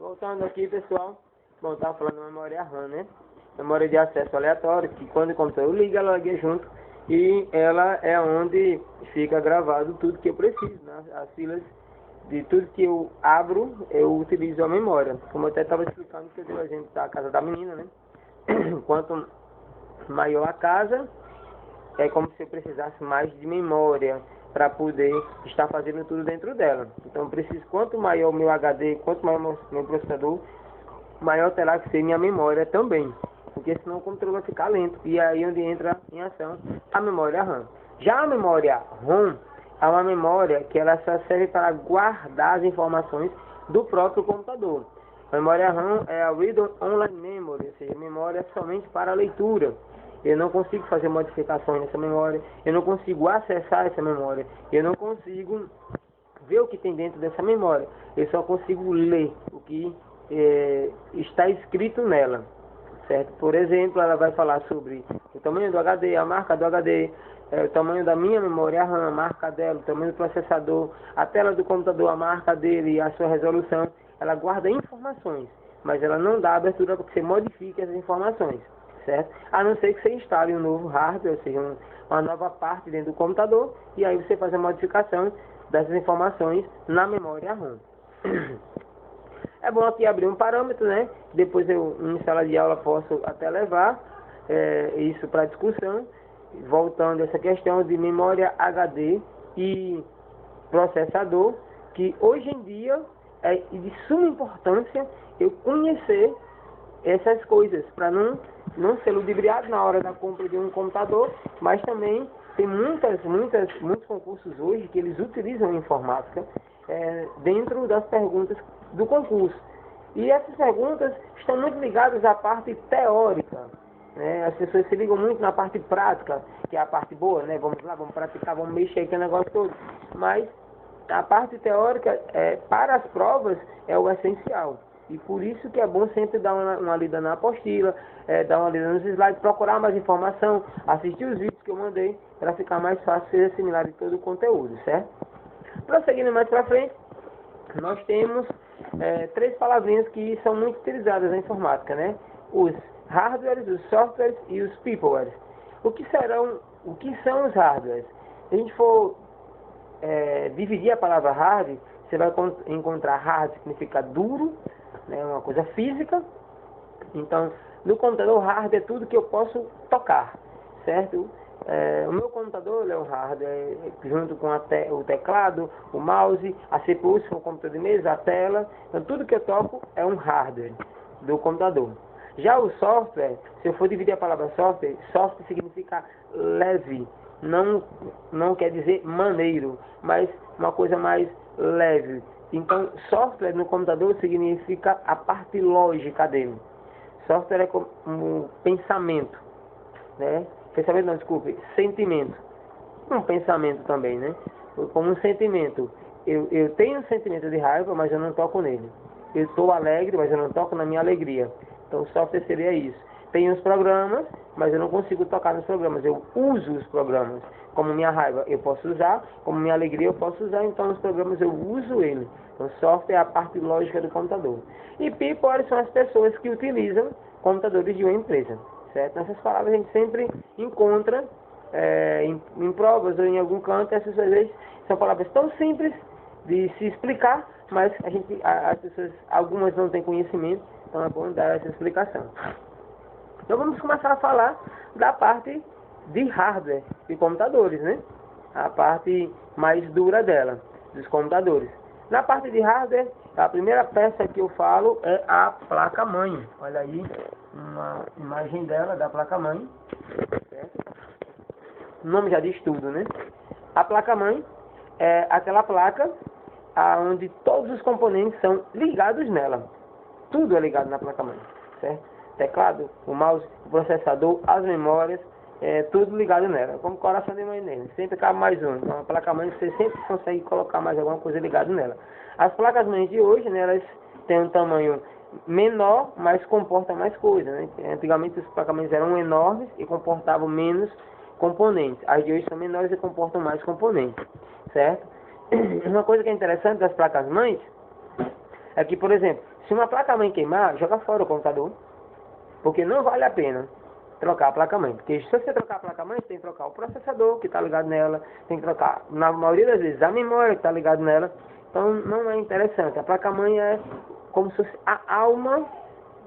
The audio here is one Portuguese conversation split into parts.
Voltando aqui, pessoal. Bom, estava falando da memória RAM, né? Memória de acesso aleatório, que quando o computador liga, ela liga junto. E ela é onde fica gravado tudo que eu preciso, né? As filas de tudo que eu abro, eu utilizo a memória. Como eu até estava explicando que eu dei o exemplo da casa da menina, né? Quanto maior a casa, é como se eu precisasse mais de memória para poder estar fazendo tudo dentro dela. Então eu preciso, quanto maior o meu HD, quanto maior o meu processador, maior terá que ser minha memória também. Porque senão o computador vai ficar lento. E aí onde entra em ação a memória RAM. Já a memória ROM é uma memória que ela só serve para guardar as informações do próprio computador. A memória RAM é a Read Online Memory, ou seja, memória somente para leitura. Eu não consigo fazer modificações nessa memória, eu não consigo acessar essa memória, eu não consigo ver o que tem dentro dessa memória, eu só consigo ler o que está escrito nela, certo? Por exemplo, ela vai falar sobre o tamanho do HD, a marca do HD, o tamanho da minha memória RAM, a marca dela, o tamanho do processador, a tela do computador, a marca dele e a sua resolução. Ela guarda informações, mas ela não dá abertura para que você modifique essas informações, certo? A não ser que você instale um novo hardware, ou seja, uma nova parte dentro do computador, e aí você faz a modificação dessas informações na memória RAM. É bom aqui abrir um parâmetro, né? Depois eu, em sala de aula, posso até levar isso para discussão, voltando a essa questão de memória HD e processador, que hoje em dia é de suma importância eu conhecer essas coisas, para não ser ludibriado na hora da compra de um computador, mas também tem muitos concursos hoje que eles utilizam a informática dentro das perguntas do concurso. E essas perguntas estão muito ligadas à parte teórica, né? As pessoas se ligam muito na parte prática, que é a parte boa, né? Vamos lá, vamos praticar, vamos mexer aqui no negócio todo. Mas a parte teórica, para as provas, é o essencial. E por isso que é bom sempre dar uma lida na apostila, dar uma lida nos slides, procurar mais informação, assistir os vídeos que eu mandei, para ficar mais fácil ser assimilar de todo o conteúdo, certo? Prosseguindo mais para frente, nós temos 3 palavrinhas que são muito utilizadas na informática, né? Os hardwares, os softwares e os peoplewares. O que são os hardwares? Se a gente for dividir a palavra hard, você vai encontrar hard significa duro, né, uma coisa física. Então, no computador, hard é tudo que eu posso tocar, certo? O meu computador é um hardware, junto com o teclado, o mouse, a CPU, se for um computador de mesa, a tela. Então, tudo que eu toco é um hardware do computador. Já o software, se eu for dividir a palavra software, software significa leve. Não quer dizer maneiro, mas uma coisa mais leve. Então, software no computador significa a parte lógica dele. Software é como um pensamento, né? Pensamento não, desculpe, sentimento. Um pensamento também, né? Como um sentimento. Eu tenho um sentimento de raiva, mas eu não toco nele. Eu estou alegre, mas eu não toco na minha alegria. Então, software seria isso. Tem os programas, mas eu não consigo tocar nos programas. Eu uso os programas. Como minha raiva eu posso usar, como minha alegria eu posso usar, então nos programas eu uso ele. Então, software é a parte lógica do computador. E people são as pessoas que utilizam computadores de uma empresa, certo? Nessas palavras a gente sempre encontra em provas ou em algum canto. Essas vezes são palavras tão simples de se explicar, mas as pessoas, algumas não têm conhecimento, então é bom dar essa explicação. Então vamos começar a falar da parte de hardware de computadores, né? A parte mais dura dela, dos computadores. Na parte de hardware, a primeira peça que eu falo é a placa-mãe. Olha aí uma imagem dela, da placa-mãe. O nome já diz tudo, né? A placa-mãe é aquela placa onde todos os componentes são ligados nela. Tudo é ligado na placa-mãe, certo? Teclado, o mouse, o processador, as memórias, tudo ligado nela, como coração de mãe nele, sempre cabe mais um. Então a placa-mãe você sempre consegue colocar mais alguma coisa ligada nela. As placas-mães de hoje, né, elas têm um tamanho menor, mas comportam mais coisas, né? Antigamente as placas-mães eram enormes e comportavam menos componentes. As de hoje são menores e comportam mais componentes, certo? Uma coisa que é interessante das placas-mães é que, por exemplo, Se uma placa-mãe queimar, joga fora o computador, porque não vale a pena trocar a placa-mãe. Porque se você trocar a placa-mãe, você tem que trocar o processador que está ligado nela, tem que trocar, na maioria das vezes, a memória que está ligado nela. Então não é interessante. A placa-mãe é como se fosse a alma,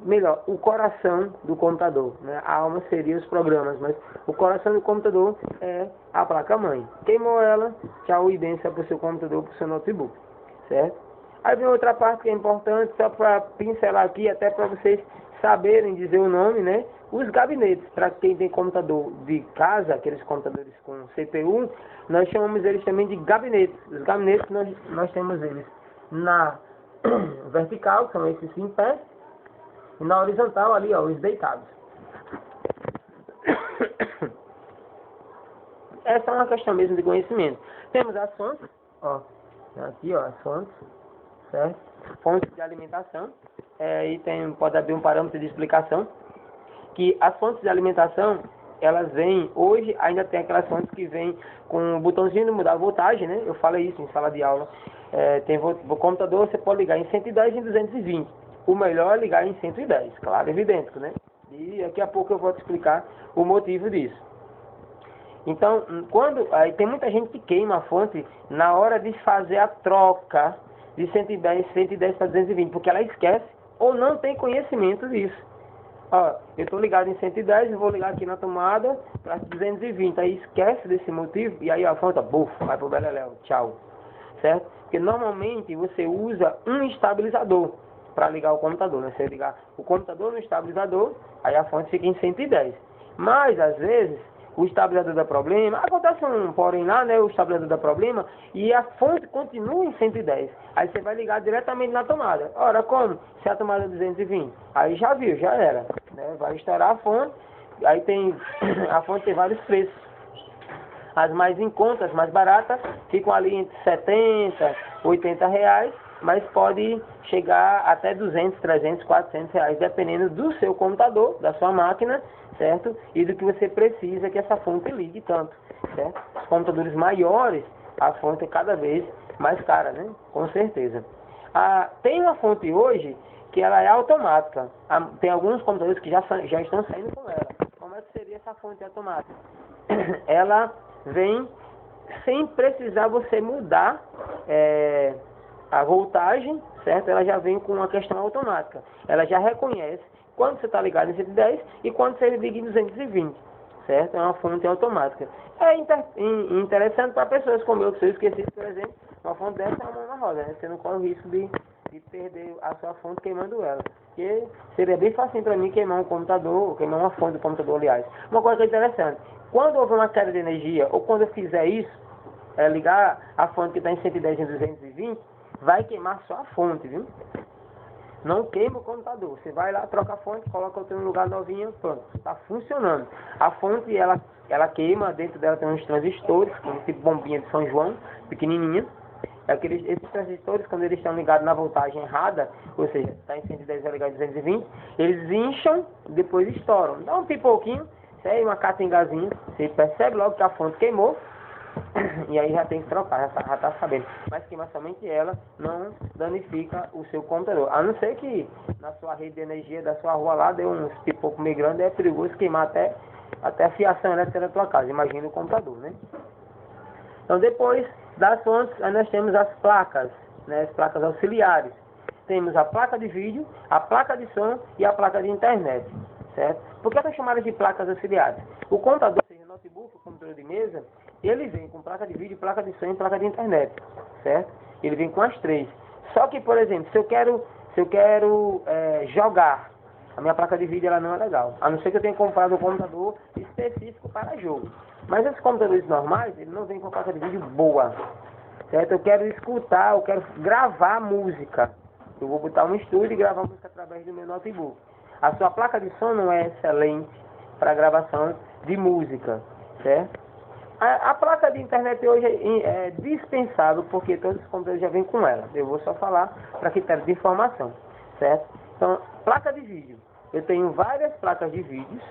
melhor, o coração do computador, né? A alma seria os programas, mas o coração do computador é a placa-mãe. Queimou ela, tchau e benção para o seu computador, para o seu notebook, certo? Aí vem outra parte que é importante, só para pincelar aqui, até para vocês saberem dizer o nome, né? Os gabinetes, para quem tem computador de casa, aqueles computadores com CPU, nós chamamos eles também de gabinetes. Os gabinetes, nós temos eles na vertical, que são esses em pé, e na horizontal ali, ó, os deitados. Essa é uma questão mesmo de conhecimento. Temos as fontes, ó, aqui ó, as fontes, certo? Fontes de alimentação, e pode abrir um parâmetro de explicação, que as fontes de alimentação, elas vêm, hoje ainda tem aquelas fontes que vêm com o botãozinho de mudar a voltagem, né? Eu falei isso em sala de aula. O computador você pode ligar em 110 e em 220. O melhor é ligar em 110, claro, evidente, né? E daqui a pouco eu vou te explicar o motivo disso. Então, aí tem muita gente que queima a fonte na hora de fazer a troca de 110 para 220, porque ela esquece ou não tem conhecimento disso. Ó, eu estou ligado em 110 e vou ligar aqui na tomada para 220. Aí esquece desse motivo e aí a fonte, buf, vai pro beleléu, tchau. Certo? Porque normalmente você usa um estabilizador para ligar o computador, né? Você ligar o computador no estabilizador, aí a fonte fica em 110. Mas às vezes o estabilizador dá problema, acontece um porém lá, né? O estabilizador dá problema e a fonte continua em 110. Aí você vai ligar diretamente na tomada. Ora, como? Se a tomada é 220, aí já viu, já era, né? Vai estourar a fonte. Aí a fonte tem vários preços. As mais em conta, as mais baratas, ficam ali entre 70, 80 reais, mas pode chegar até 200, 300, 400 reais, dependendo do seu computador, da sua máquina, certo? E do que você precisa que essa fonte ligue tanto, certo? Os computadores maiores, a fonte é cada vez mais cara, né? Com certeza. Tem uma fonte hoje que ela é automática. Tem alguns computadores que já estão saindo com ela. Como é que seria essa fonte automática? Ela vem sem precisar você mudar a voltagem, certo? Ela já vem com uma questão automática. Ela já reconhece quando você está ligado em 110 e quando você liga em 220, certo? É uma fonte automática. É interessante para pessoas como eu, que sou esquecido, por exemplo, uma fonte dessa é uma mão na roda, né? Você não corre o risco de perder a sua fonte queimando ela. Porque seria bem fácil para mim queimar um computador, queimar uma fonte do computador, aliás. Uma coisa que é interessante, quando houver uma queda de energia, ou quando eu fizer isso, ligar a fonte que está em 110 em 220, vai queimar só a fonte, viu? Não queima o computador. Você vai lá, troca a fonte, coloca outra no lugar novinho, pronto, está funcionando. A fonte, ela queima, dentro dela tem uns transistores, como tipo bombinha de São João, pequenininha. Esses transistores, quando eles estão ligados na voltagem errada, ou seja, está em 110 vai ligar em 220, eles incham, depois estouram. Dá um pipoquinho, sai uma catingazinha, você percebe logo que a fonte queimou, e aí já tem que trocar, já está sabendo. Mas queima somente ela, não danifica o seu computador. A não ser que na sua rede de energia da sua rua lá deu uns pipocos meio grandes, é perigoso queimar até a fiação elétrica da tua casa. Imagina o computador, né? Então depois das fontes, aí nós temos as placas, né? As placas auxiliares. Temos a placa de vídeo, a placa de som e a placa de internet, certo? Por que são chamadas de placas auxiliares? O computador, seja notebook, o computador de mesa, ele vem com placa de vídeo, placa de som e placa de internet, certo? Ele vem com as três. Só que, por exemplo, se eu quero jogar, a minha placa de vídeo ela não é legal. A não ser que eu tenha comprado um computador específico para jogo. Mas esses computadores normais, ele não vem com placa de vídeo boa, certo? Eu quero escutar, eu quero gravar música. Eu vou botar um estúdio e gravar música através do meu notebook. A sua placa de som não é excelente para gravação de música, certo? A placa de internet hoje é dispensável, porque todos os computadores já vêm com ela. Eu vou só falar para critério de informação, certo? Então, placa de vídeo. Eu tenho várias placas de vídeos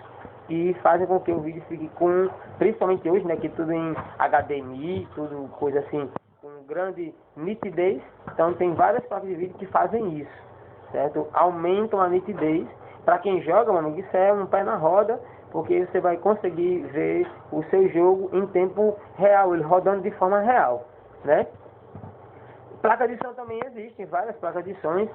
e fazem com que o vídeo fique com, principalmente hoje, né, que tudo em HDMI, tudo coisa assim, com grande nitidez. Então, tem várias placas de vídeo que fazem isso, certo? Aumentam a nitidez. Para quem joga, meu amigo, isso é um pé na roda, porque você vai conseguir ver o seu jogo em tempo real, ele rodando de forma real, né? Placa de som também existem, várias placas de sons,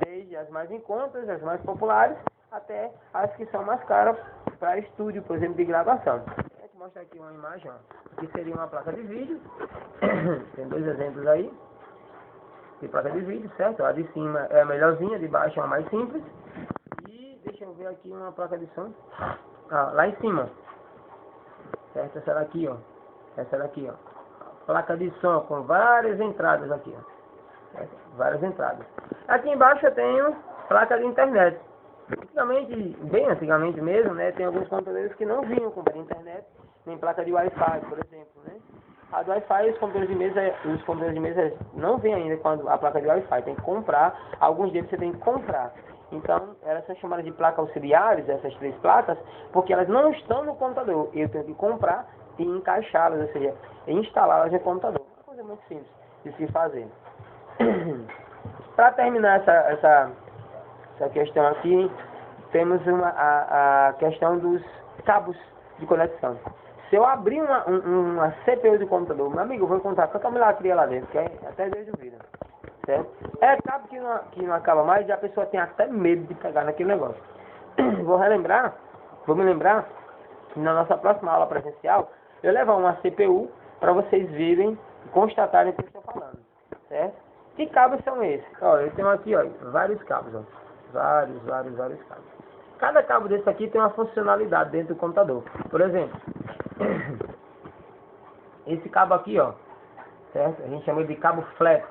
desde as mais em contas, as mais populares, até as que são mais caras para estúdio, por exemplo, de gravação. Vou te mostrar aqui uma imagem, ó, que seria uma placa de vídeo. Tem dois exemplos aí de placa de vídeo, certo? A de cima é a melhorzinha, de baixo é a mais simples. E deixa eu ver aqui uma placa de som, lá em cima, certo? Essa daqui, ó, essa daqui, ó, placa de som com várias entradas aqui, ó, certo? Várias entradas. Aqui embaixo eu tenho placa de internet. Antigamente, bem antigamente mesmo, né, tem alguns computadores que não vinham com internet, nem placa de Wi-Fi, por exemplo, né? A do Wi-Fi, os computadores de mesa não vêm ainda com a placa de Wi-Fi, tem que comprar, alguns deles você tem que comprar. Então, elas são chamadas de placas auxiliares, essas três placas, porque elas não estão no computador. Eu tenho que comprar e encaixá-las, ou seja, instalá-las no computador. Uma coisa muito simples de se fazer. Para terminar essa questão aqui, temos a questão dos cabos de conexão. Se eu abrir uma CPU do computador, meu amigo, eu vou encontrar tanta milagria lá dentro, que até Deus duvida. Certo? É cabo que não acaba mais e a pessoa tem até medo de pegar naquele negócio. Vou me lembrar que na nossa próxima aula presencial, eu levar uma CPU para vocês virem e constatarem o que eu estou falando. Certo? Que cabos são esses? Ó, eu tenho aqui, ó, vários cabos, ó. Vários cabos. Cada cabo desse aqui tem uma funcionalidade dentro do computador. Por exemplo, esse cabo aqui, ó, certo? A gente chama de cabo flat.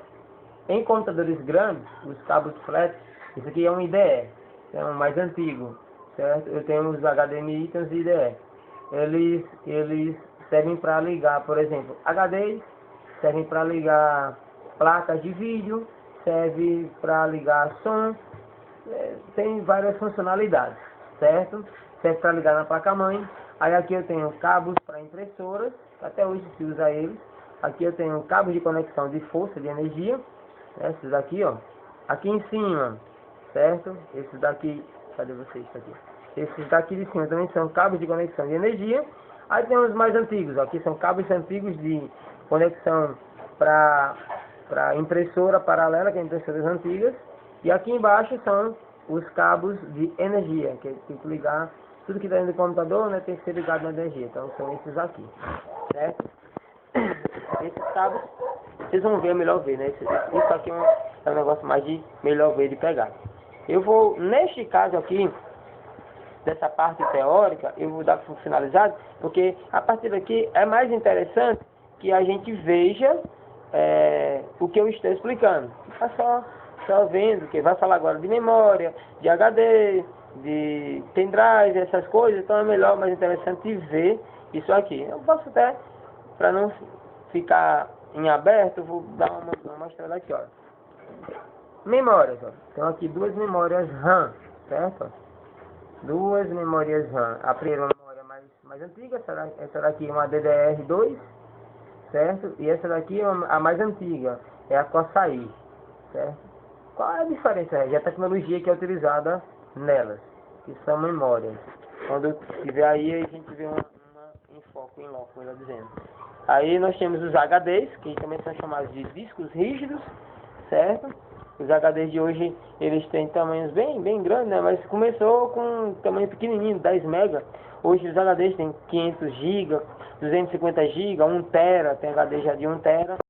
Em computadores grandes, os cabos flat, esse aqui é um IDE, é um mais antigo, certo? Eu tenho os HDMI e os IDE. Eles servem para ligar, por exemplo, HDs, servem para ligar placas de vídeo, serve para ligar som, tem várias funcionalidades, certo? Serve para ligar na placa-mãe. Aí aqui eu tenho cabos para impressoras, até hoje se usa eles. Aqui eu tenho cabos de conexão de força, de energia, esses daqui, ó. Aqui em cima, certo? Esses daqui, cadê vocês? Aqui. Esses daqui de cima também são cabos de conexão de energia. Aí tem os mais antigos, ó. Aqui são cabos antigos de conexão para impressora paralela, que é impressoras antigas. E aqui embaixo são os cabos de energia, que tem que ligar, tudo que está dentro do computador, né, tem que ser ligado na energia. Então são esses aqui, certo? Esses cabos, vocês vão ver, é melhor ver, né? Isso aqui é um negócio mais de melhor ver de pegar. Eu vou, neste caso aqui, dessa parte teórica, eu vou dar funcionalizado, porque a partir daqui é mais interessante que a gente veja o que eu estou explicando. Fica só vendo, que vai falar agora de memória, de HD, de pendrive, essas coisas, então é melhor, mais interessante ver isso aqui. Eu posso até, para não ficar em aberto, eu vou dar uma mostrada aqui, ó. Memórias, ó. Então aqui duas memórias RAM, certo? Duas memórias RAM. A primeira memória mais antiga, essa daqui é uma DDR2, certo? E essa daqui é a mais antiga, é a Corsair, certo? Qual é a diferença? É a tecnologia que é utilizada nelas, que são memórias. Quando tiver aí, a gente vê uma em foco, em loco, melhor dizendo. Aí nós temos os HDs, que também são chamados de discos rígidos, certo? Os HDs de hoje, eles têm tamanhos bem grandes, né? Mas começou com um tamanho pequenininho, 10 MB. Hoje os HDs têm 500 GB, 250 GB, 1 TB, tem HD já de 1 TB.